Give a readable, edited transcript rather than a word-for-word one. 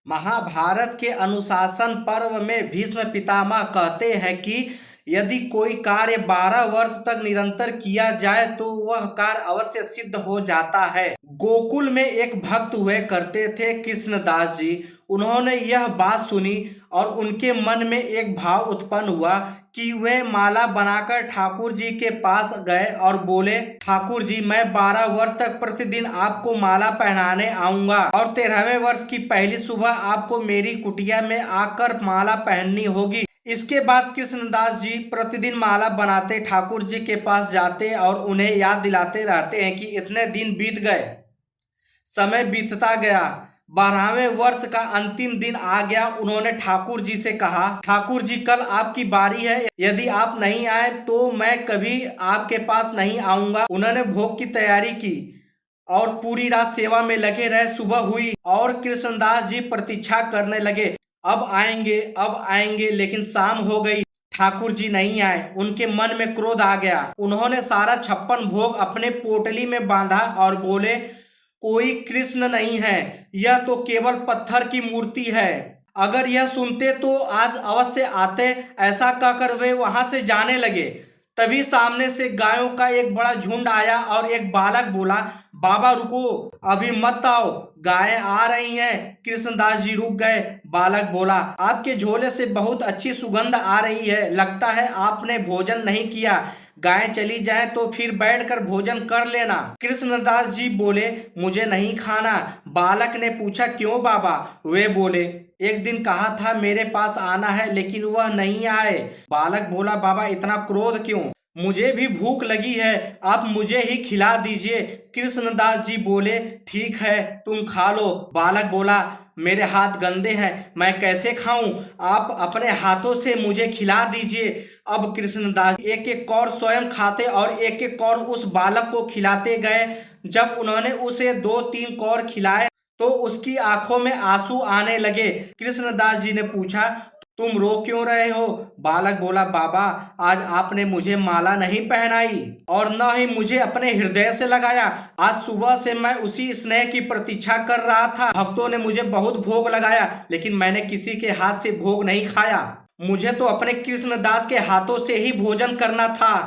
महाभारत के अनुशासन पर्व में भीष्म पितामह कहते हैं कि यदि कोई कार्य 12 वर्ष तक निरंतर किया जाए तो वह कार्य अवश्य सिद्ध हो जाता है। गोकुल में एक भक्त हुए करते थे कृष्णदास जी। उन्होंने यह बात सुनी और उनके मन में एक भाव उत्पन्न हुआ कि वे माला बनाकर ठाकुर जी के पास गए और बोले, ठाकुर जी, मैं 12 वर्ष तक प्रतिदिन आपको माला पहनाने आऊंगा और 13वें वर्ष की पहली सुबह आपको मेरी कुटिया में आकर माला पहननी होगी। इसके बाद कृष्णदास जी प्रतिदिन माला बनाते, ठाकुर जी के पास जाते और उन्हें याद दिलाते रहते हैं कि इतने दिन बीत गए। समय बीतता गया, 12वें वर्ष का अंतिम दिन आ गया। उन्होंने ठाकुर जी से कहा, ठाकुर जी, कल आपकी बारी है, यदि आप नहीं आए तो मैं कभी आपके पास नहीं आऊंगा। उन्होंने भोग की तैयारी की और पूरी रात सेवा में लगे रहे। सुबह हुई और कृष्णदास जी प्रतीक्षा करने लगे, अब आएंगे, लेकिन शाम हो गई, ठाकुर जी नहीं आए। उनके मन में क्रोध आ गया। उन्होंने सारा 56 भोग अपने पोटली में बांधा और बोले, कोई कृष्ण नहीं है, यह तो केवल पत्थर की मूर्ति है। अगर यह सुनते तो आज अवश्य आते। ऐसा कहकर वे वहां से जाने लगे। तभी सामने से गायों का एक बड़ा झुंड आया और एक बालक बोला, बाबा रुको, अभी मत आओ, गायें आ रही हैं। कृष्णदास जी रुक गए। बालक बोला, आपके झोले से बहुत अच्छी सुगंध आ रही है, लगता है आपने भोजन नहीं किया। गायें चली जाएं तो फिर बैठकर भोजन कर लेना। कृष्णदास जी बोले, मुझे नहीं खाना। बालक ने पूछा, क्यों बाबा? वे बोले, एक दिन कहा था मेरे पास आना है, लेकिन वह नहीं आए। बालक बोला, बाबा इतना क्रोध क्यों? मुझे भी भूख लगी है, आप मुझे ही खिला दीजिए। कृष्णदास जी बोले, ठीक है, तुम खा लो। बालक बोला, मेरे हाथ गंदे हैं, मैं कैसे खाऊं? आप अपने हाथों से मुझे खिला दीजिए। अब कृष्णदास एक एक कौर स्वयं खाते और एक एक कौर उस बालक को खिलाते गए। जब उन्होंने उसे 2-3 कौर खिलाए तो उसकी आंखों में आंसू आने लगे। कृष्णदास जी ने पूछा, तुम रो क्यों रहे हो? बालक बोला, बाबा आज आपने मुझे माला नहीं पहनाई और न ही मुझे अपने हृदय से लगाया। आज सुबह से मैं उसी स्नेह की प्रतीक्षा कर रहा था। भक्तों ने मुझे बहुत भोग लगाया, लेकिन मैंने किसी के हाथ से भोग नहीं खाया। मुझे तो अपने कृष्णदास के हाथों से ही भोजन करना था।